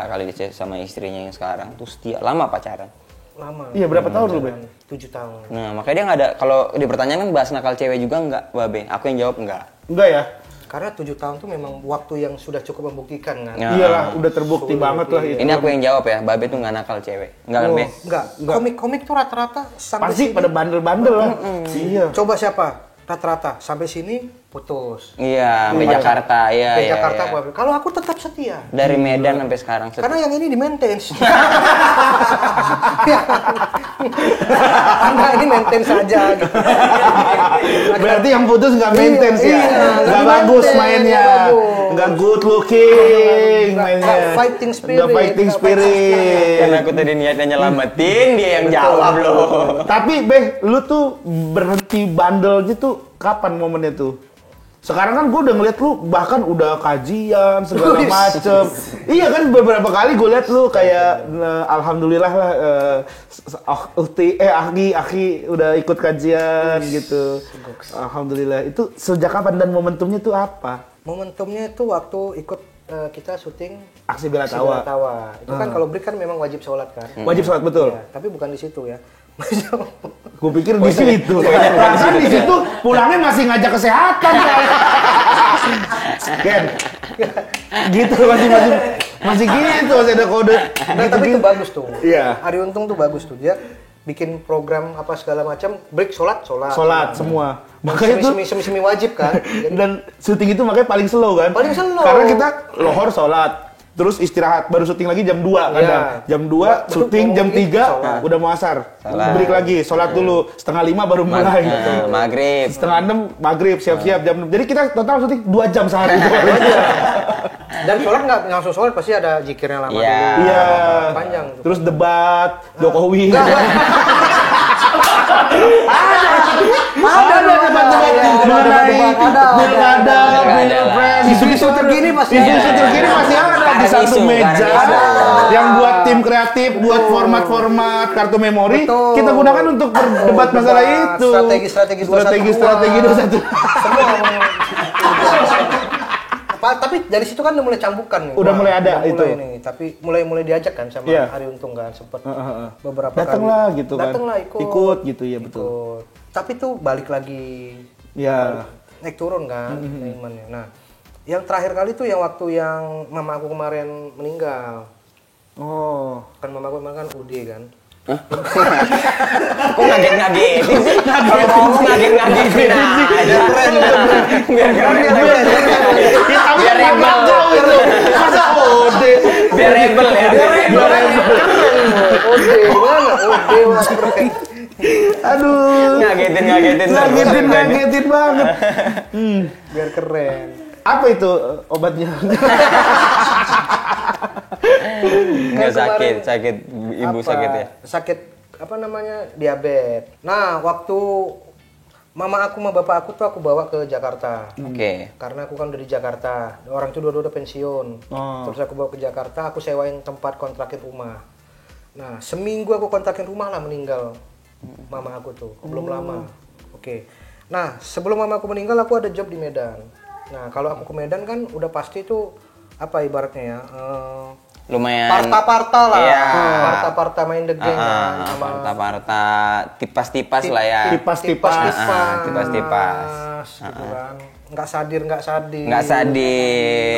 kali dia sama istrinya yang sekarang tuh setia. Lama pacaran. Lama. Iya, berapa tahun lu, Ben? 7 tahun. Nah, makanya dia nggak ada, kalau di pertanyaan kan bahas nakal cewek juga nggak, Babe? Aku yang jawab nggak. Enggak ya? Karena 7 tahun tuh memang waktu yang sudah cukup membuktikan kan. Ya. Iyalah, udah terbukti banget lah itu. Ini aku yang jawab ya, Babe tuh nggak nakal cewek. Nggak kan, Be? Enggak. Komik-komik tuh rata-rata sampai Pasti sini. pada bandel-bandel lah. Iya. Coba siapa? Rata-rata sampai sini putus. Iya, sampai Jakarta, iya. Ke iya, Jakarta iya. apa? Kalau aku tetap setia. Dari Medan sampai sekarang setia. Karena yang ini di maintenance. Anda ini maintenance saja gitu. Berarti yang putus nggak maintenance ya? Iya, Nggak bagus mainnya. Nggak good looking mainnya. Nggak fighting spirit. Nggak fighting spirit. Karena aku tadi niatnya nyelamatin, dia yang jawab loh. Tapi Beh, lu tuh berhenti bandel gitu kapan momennya tuh? Sekarang kan gue udah ngeliat lu bahkan udah kajian segala macem. Iya kan beberapa kali gue liat lu kayak alhamdulillah lah Aki udah ikut kajian gitu. Alhamdulillah. Itu sejak kapan dan momentumnya tuh apa? Momentumnya itu waktu ikut kita syuting Aksi Bela Tawa. Itu kan kalau break kan memang wajib sholat kan. Wajib sholat betul. Ya, tapi bukan di situ ya. Gue pikir di situ. Karena di situ pulangnya masih ngajak kesehatan kan. Ken. Gitu masih gitu masih ada kode. Nah, tapi itu bagus tuh. Iya. Ari Untung tuh bagus tuh, dia bikin program apa segala macam, break sholat. Sholat semua. Makanya itu semi wajib kan. dan syuting itu makanya paling slow kan. Paling slow. Karena kita lohor sholat. Terus istirahat, baru syuting lagi jam 2 kadang. Jam 2, syuting jam 3, udah mau asar. Break lagi, sholat dulu. Setengah 5 baru mulai. Maghrib. Setengah 6, maghrib, siap-siap jam 6. Jadi kita total syuting 2 jam sehari. Dan sholat nggak langsung sholat, pasti ada zikirnya lama dulu. Iya. Panjang. Terus debat, Jokowi. Ada isu-isu terkini masih ada di satu meja yang buat tim kreatif, buat format-format kartu memori kita gunakan untuk berdebat masalah itu. Strategi 21. Tapi dari situ kan udah mulai cambukan nih. Udah mulai ada itu. Tapi mulai diajak kan sama Ari Untung kan sempat beberapa kali. Datanglah gitu kan. Datanglah ikut gitu ya betul. Tapi tuh balik lagi. Ya. Naik turun kan imannya. Nah, yang terakhir kali tuh yang waktu yang mama aku kemarin meninggal. Oh. Kan mama aku kemarin kan UD kan. Kok ngaget-ngagetin sih? Kalau ngomong ngaget-ngagetin aja. Biar rebel. Masa Ode? Biar rebel ya. Ode mana? Aduh. Ngagetin banget. Biar keren. Apa itu obatnya? Nggak sakit ibu Apa? sakit ya? Sakit apa namanya? Diabetes. Nah, waktu mama aku sama bapak aku tuh aku bawa ke Jakarta. Oke. Karena aku kan udah di Jakarta. Orang tuh dua-dua udah pensiun. Terus aku bawa ke Jakarta, aku sewain tempat kontrakin rumah. Nah, seminggu aku kontrakin rumah lah meninggal mama aku tuh. Belum lama. Oke. Nah, sebelum mama aku meninggal aku ada job di Medan. Nah, kalau aku ke Medan kan udah pasti tuh apa ibaratnya ya? Lumayan. Parta-parta lah. Iya. Parta-parta main the game kan. Parta-parta tipas-tipas lah ya. Tipas-tipas. Tipas-tipas. Gitu kan. Nggak sadir. Nggak sadir.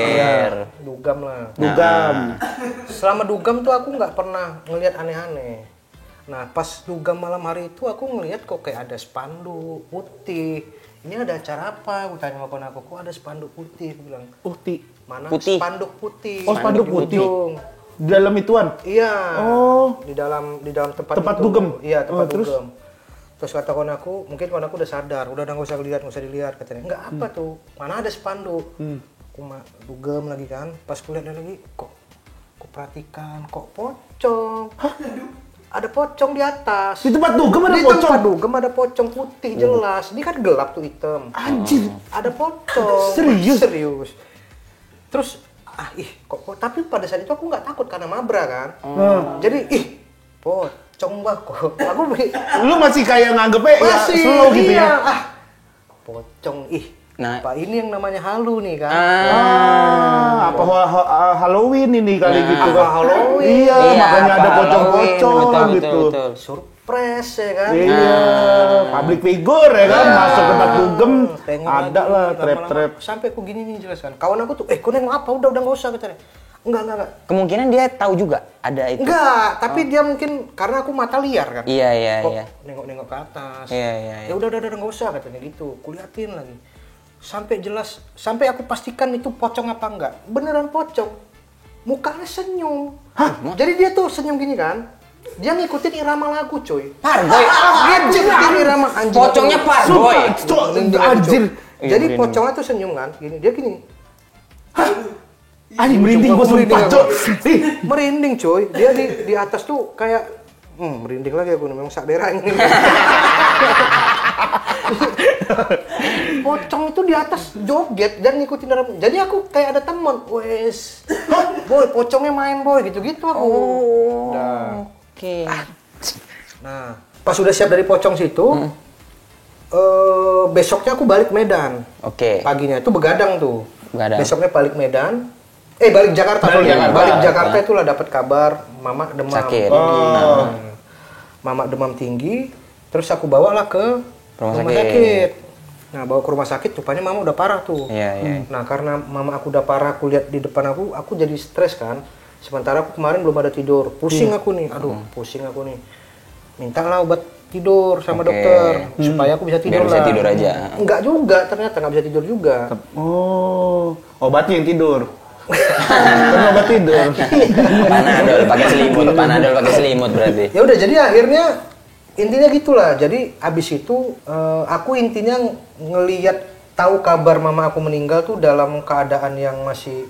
Iya, dugam lah. Dugam. Selama dugam tuh aku nggak pernah ngelihat aneh-aneh. Nah, pas dugam malam hari itu aku ngelihat kok kayak ada spanduk putih. Ini ada acara apa? Aku tanya sama kawan aku, kok ada spanduk putih? Aku bilang, Putih. mana Putih. spanduk putih? Oh, spanduk Di putih. ujung. Di dalam ituan. Iya. Oh. Di dalam tempat Tempat itu. dugem? Iya, tempat Oh, terus? dugem. Terus kata kawan aku, mungkin kawan aku udah sadar, udah nggak usah dilihat katanya. Enggak apa tuh? Mana ada spanduk? Aku dugem lagi kan. Pas kulihat lagi, kok perhatikan, kok pocong. Hah? Ada pocong di atas. Di tempat dugem ada Di pocong. tempat dugem ada pocong putih jelas. Ini kan gelap tuh hitam. Anjir. Ada pocong. Serius? Serius. Terus kok tapi pada saat itu aku nggak takut karena mabra kan. Jadi pocong bah kok. Aku Lu masih kayak nganggepnya ya masih slow gitu iya. ya. Pocong Nah. Pak ini yang namanya halu nih kan. Apa Halloween ini kali gitu Apa kan. Halloween? Iya, Iya, makanya apa ada pocong-pocong Halloween, gitu. betul. Surprise ya kan. Iya, public figure ya kan, masuk tempat dugem, Tengok ada lagi, lah lama-lama. trap-trap. Sampai aku gini nih jelaskan. Kawan aku tuh, kau nengok apa? Udah nggak usah katanya. Enggak. Kemungkinan dia tahu juga ada itu. Enggak, tapi dia mungkin karena aku mata liar kan. Iya. Kok nengok-nengok ke atas. Iya. Ya udah nggak usah katanya gitu. Kuliatin lagi. Sampai aku pastikan itu pocong apa enggak. Beneran pocong. Mukanya senyum. Jadi dia tuh senyum gini kan. Dia ngikutin irama lagu, coy. Parboy. Dia ngikutin irama anjing. Pocongnya Parboy. Anjir. Jadi pocongnya tuh senyum kan. Dia gini. Anjing merinding gua sumpah, Cok. Ih, Merinding, coy. Dia di atas tuh kayak merinding lagi aku memang sak daerah ini. Pocong itu di atas joget dan ngikutin dalam. Jadi aku kayak ada teman, wes, boy, pocongnya main boy, gitu-gitu aku. Oke. Nah, pas sudah siap dari pocong situ, besoknya aku balik Medan. Oke. Paginya itu begadang tuh. Begadang. Besoknya balik Medan. Balik Jakarta. Balik Jakarta itulah dapat kabar mama demam. Sakit. Mama demam tinggi. Terus aku bawalah ke Rumah rumah sakit. sakit. Nah, bawa ke rumah sakit, rupanya mama udah parah tuh. Iya. Nah, karena mama aku udah parah, aku lihat di depan aku jadi stres kan. Sementara aku kemarin belum ada tidur. Pusing aku nih. Aduh, pusing aku nih. Mintalah obat tidur sama Oke. dokter supaya aku bisa tidur Biar bisa lah. tidur aja. Enggak juga, ternyata nggak bisa tidur juga. oh, obatnya yang tidur. Kan obat tidur. Panadol pakai selimut berarti. Ya udah, jadi akhirnya intinya gitulah. Jadi abis itu aku intinya ngelihat tahu kabar mama aku meninggal tuh dalam keadaan yang masih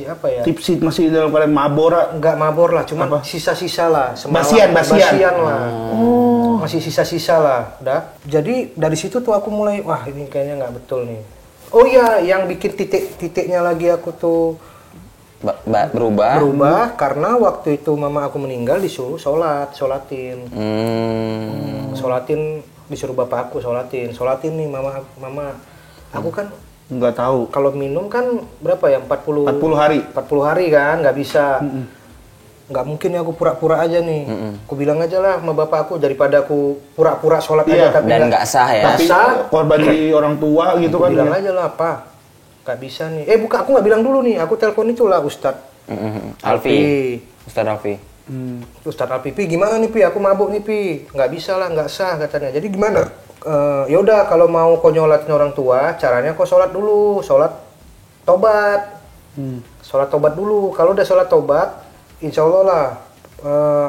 apa ya? Tipsi masih dalam keadaan mabora. Enggak mabor lah, cuman sisa-sisa lah. Basian. Basian lah. Masih sisa-sisa lah. Udah. Jadi dari situ tuh aku mulai, wah ini kayaknya nggak betul nih. Oh iya, yang bikin titiknya lagi aku tuh berubah karena waktu itu mama aku meninggal disuruh sholatin. Sholatin, disuruh bapak aku sholatin nih mama. Aku kan Nggak tahu. kalau minum kan berapa ya, 40 hari. 40 hari kan, nggak bisa. Nggak mungkin ya aku pura-pura aja nih. Aku bilang aja lah sama bapak aku, daripada aku pura-pura sholat aja tapi Dan nggak sah ya. Tapi korban dari orang tua gitu kan. bilang aja lah, Pak. Nggak bisa nih. Bukan, aku nggak bilang dulu nih. Aku telepon itulah Ustadz Alfi. Ustadz Alfi. Ustadz Alfi, Pi, gimana nih Pi? Aku mabuk nih Pi. Nggak bisa lah, nggak sah katanya. Jadi gimana? Ya udah, kalau mau kau nyolatin orang tua, caranya kau sholat dulu, sholat tobat. Sholat tobat dulu. Kalau udah sholat tobat, insya Allah lah.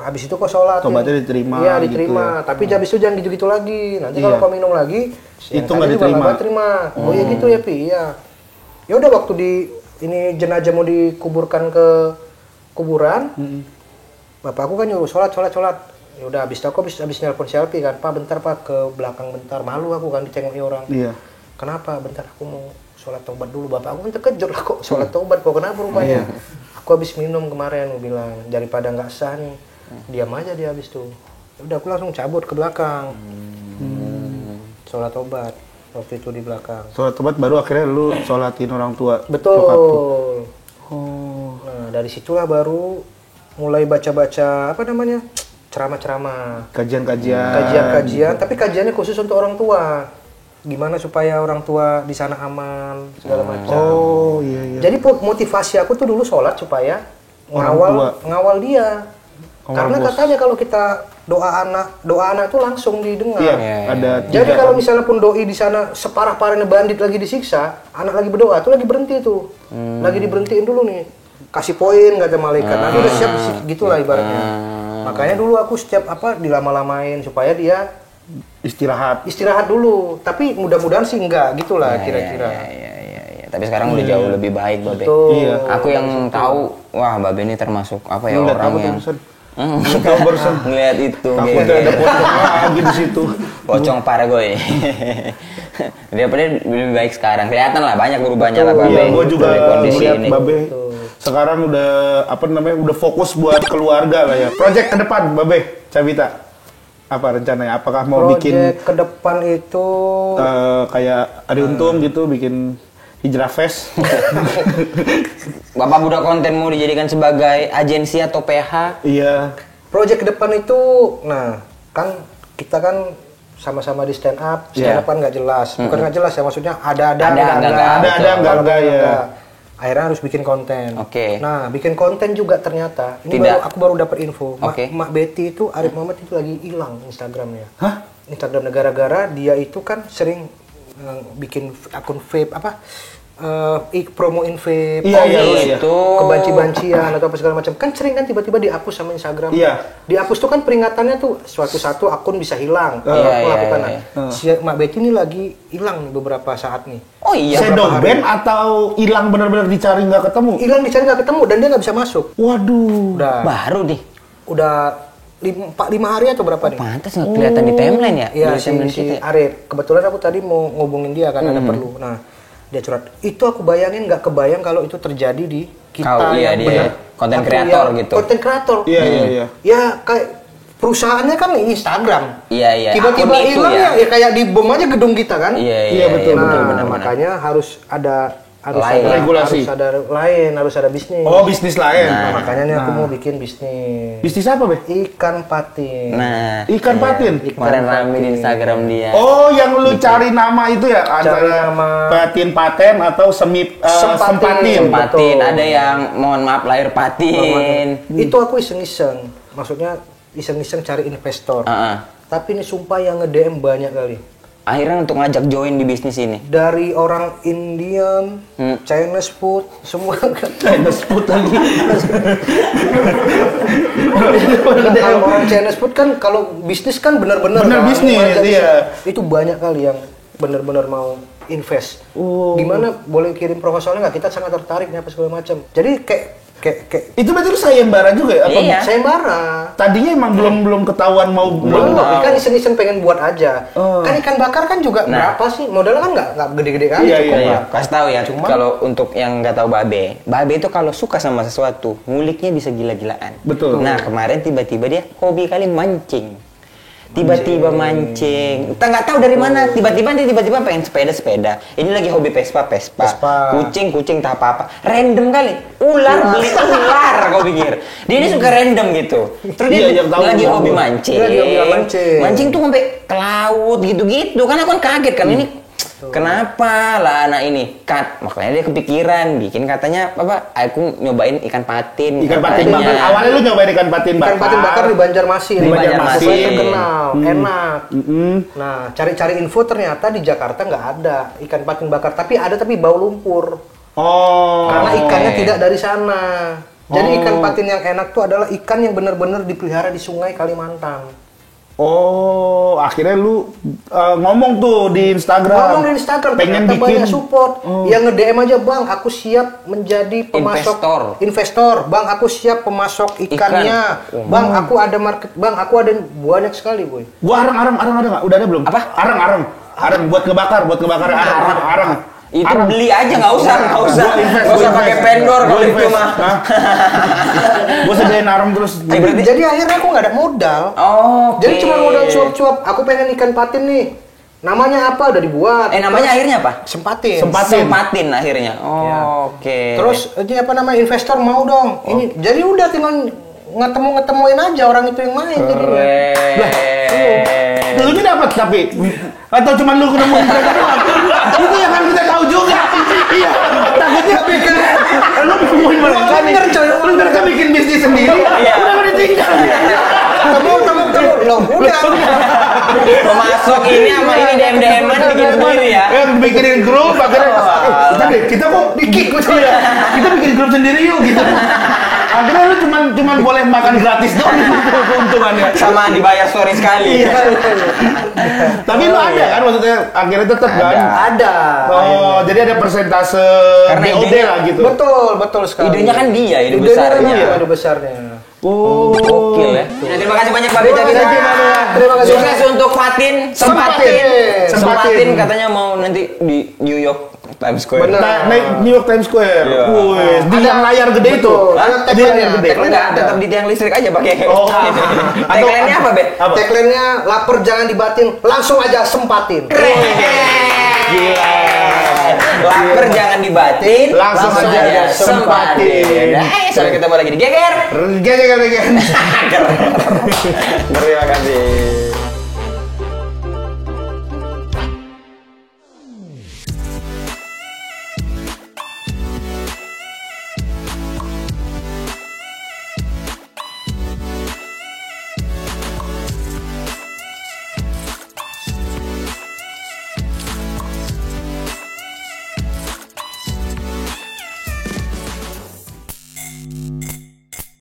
Habis itu kau sholat. Tobatnya diterima. Iya, diterima. Gitu ya. Tapi habis itu jangan gitu-gitu lagi. Nanti kalau kau minum lagi, itu nggak diterima. Oh ya gitu ya Pi, iya. Ya udah, waktu ini jenazah mau dikuburkan ke kuburan, bapak aku kan nyuruh sholat. Ya udah, habis itu aku habis nelpon selfie kan, Pak bentar Pak, ke belakang bentar, malu aku kan ditengok orang. Iya. Kenapa? Bentar, aku mau sholat tobat dulu. Bapak aku kan terkejut lah, kok sholat tobat kok, kenapa rupanya? Aku habis minum kemarin, aku bilang daripada nggak sah nih, diam aja dia habis tuh. Ya udah, aku langsung cabut ke belakang, sholat tobat. Waktu itu di belakang. Sholat tobat baru akhirnya lu sholatin orang tua. Betul. Oh. dari situlah baru mulai baca-baca apa namanya? Ceramah-ceramah. Kajian-kajian, tapi kajiannya khusus untuk orang tua. Gimana supaya orang tua di sana aman, segala macam. Oh, iya. Jadi motivasi aku tuh dulu sholat supaya ngawal dia. Karena katanya kalau kita doa anak tuh langsung didengar. Iya, ada jadi kalau misalnya pun doi di sana separah-parahnya bandit lagi disiksa, anak lagi berdoa tuh lagi berhenti tuh. Lagi diberhentiin dulu nih. Kasih poin kata malaikat. Nanti udah siap gitulah ibaratnya. Makanya dulu aku setiap dilama-lamain supaya dia istirahat dulu. Tapi mudah-mudahan sih enggak gitulah kira-kira. Iya. Tapi sekarang udah jauh lebih baik, Babe. Iya. Aku yang tahu, wah Babe ini termasuk apa ya, orang yang ngeliat itu. Takutnya ada pocong lagi di situ. Pocong paragoy. Dia lebih baik sekarang. Kelihatan lah banyak berubahnya lah Babe. Iya, gue juga kondisi lihat ini. Babe sekarang udah udah fokus buat keluarga lah ya. Project ke depan Babe Cabita apa rencananya? Apakah mau bikin project ke depan itu kayak Ari Untung gitu, bikin Hijrah Fest? Bapak budak konten mau dijadikan sebagai agensi atau PH? Iya. Project ke depan itu, nah kan kita kan sama-sama di stand up kan nggak jelas, bukan nggak jelas ya, maksudnya ada enggak ya. Akhirnya harus bikin konten. Oke. Nah, bikin konten juga ternyata ini aku baru dapat info. Mak Betty itu Arif Muhammad itu lagi hilang Instagramnya. Hah? Instagram gara-gara dia itu kan sering bikin akun vape promoin vape, itu kebanci-bancian atau apa segala macam. Kan sering kan tiba-tiba dihapus sama Instagram. Iya. Dihapus tuh kan peringatannya tuh satu akun bisa hilang. Si Mak Betty ini lagi hilang nih beberapa saat nih. Oh iya. Shadow ban atau hilang benar-benar dicari nggak ketemu? Hilang dicari nggak ketemu dan dia nggak bisa masuk. Waduh. Baru deh. Udah 5 hari atau berapa nih? Pantas nggak kelihatan di timeline ya? Iya, si Arif. Kebetulan aku tadi mau ngobongin dia kan ada perlu. Nah, dia curhat. Itu aku bayangin nggak kebayang kalau itu terjadi di kita yang benar konten kreator gitu. Konten kreator. Iya. Ya kayak perusahaannya kan Instagram. Iya. Tiba-tiba hilang ya kayak dibom aja gedung kita kan? Iya, betul. Nah, makanya harus ada regulasi. Harus ada bisnis. Oh, bisnis lain. Makanya nih aku mau bikin bisnis. Bisnis apa, Be? Ikan patin. Nah, ikan patin. Kemarin rame di Instagram dia. Oh, yang lu cari nama itu ya? Antara patin atau sempatin. Ada yang mohon maaf lahir patin. Itu aku iseng-iseng. Maksudnya iseng-iseng cari investor. Tapi ini sumpah yang nge-DM banyak kali. Akhirnya untuk ngajak join di bisnis ini. Dari orang Indian, Chinese food, semua Chinese food lagi. Orang Chinese food kan kalau bisnis kan benar-benar bisnis, iya. Itu banyak kali yang benar-benar mau invest. Gimana boleh kirim proposalnya nggak? Kita sangat tertarik nih apa segala macam. Jadi kayak itu berarti lu sayembara juga ya? Iya. Sayembara. Tadinya emang belum ketahuan mau belum. Kan iseng-iseng pengen buat aja. Kan ikan bakar kan juga berapa sih? Modalnya kan nggak gede-gede kali. Iya. Kasih tahu ya. Kalau untuk yang nggak tahu Babe itu kalau suka sama sesuatu, nguliknya bisa gila-gilaan. Betul. Nah kemarin tiba-tiba dia hobi kali mancing. Tiba-tiba mancing, kita nggak tahu dari mana. Tiba-tiba pengen sepeda. Ini lagi hobi Vespa. Kucing tak apa-apa. Random kali. Ular beli ular, kau pikir? Dia ini suka random gitu. Terus dia lagi hobi mancing. Mancing tuh sampai ke laut gitu-gitu. Kan aku kaget kan ini. Kenapa lah anak ini makanya dia kepikiran bikin katanya apa? Aku nyobain ikan patin. Ikan patin bakar. Awalnya lu nyobain ikan patin bakar. Ikan patin bakar di Banjarmasin. Terkenal, enak. Nah, cari-cari info ternyata di Jakarta nggak ada ikan patin bakar, tapi bau lumpur. Karena ikannya tidak dari sana. Jadi ikan patin yang enak tuh adalah ikan yang benar-benar dipelihara di sungai Kalimantan. Akhirnya lu ngomong tuh di Instagram. Pengen bikin banyak support. Yang nge-DM aja, Bang, aku siap menjadi pemasok investor. Bang, aku siap pemasok ikannya. Bang, aku ada market. Bang, aku ada banyak sekali, boy. Gua arang ada nggak? Udah ada belum? Apa? Arang buat ngebakar arang. Itu beli aja, nggak usah pakai vendor kalau itu mah. Gue sediain arang terus. Jadi akhirnya aku nggak ada modal. Jadi cuma modal cuap-cuap. Aku pengen ikan patin nih. Namanya apa udah dibuat. Namanya akhirnya apa? Sempatin. Sempatin akhirnya. Ya. Oke. Terus ini apa namanya investor mau dong. Ini jadi udah tinggal ngetemuin aja orang itu yang main jadinya. Lu dapat tapi atau cuma lu nemuin mereka doang? Itu yang kan kita tahu juga. Iya. Takutnya bikin lu nemuin mereka nih. Lu mereka bikin bisnis sendiri. Udah mau ditinggal. Temu. Loh, udah. Masuk ini sama ini DM-an bikin sendiri ya. Bikinin grup akhirnya kita kok dikit ya. Kita bikin grup sendiri yuk gitu. Akhirnya lu cuman boleh makan gratis doang keuntungannya. Sama dibayar story sekali. Tapi lu ada kan maksudnya akhirnya tetap kan? Ada. Oh, jadi ada persentase BOD lah gitu. Betul sekali. Idenya kan dia, ide besarnya. Oh, gokil ya. Nah, terima kasih banyak Pak Beca kita. Terima kasih. Sukses untuk Fatin. Sempatin katanya mau nanti di New York Times Square. Naik New York Times Square. Wih, di yang layar gede itu. Di layar gede. Enggak, tetap di tiang listrik aja pakai. Oh. Tagline-nya apa, Be? Tagline-nya lapar jangan dibatin, langsung aja sempatin. Gila. Lapar jangan dibatin, langsung aja sempatin. Sampai ketemu lagi di Geger. Geger. Terima kasih.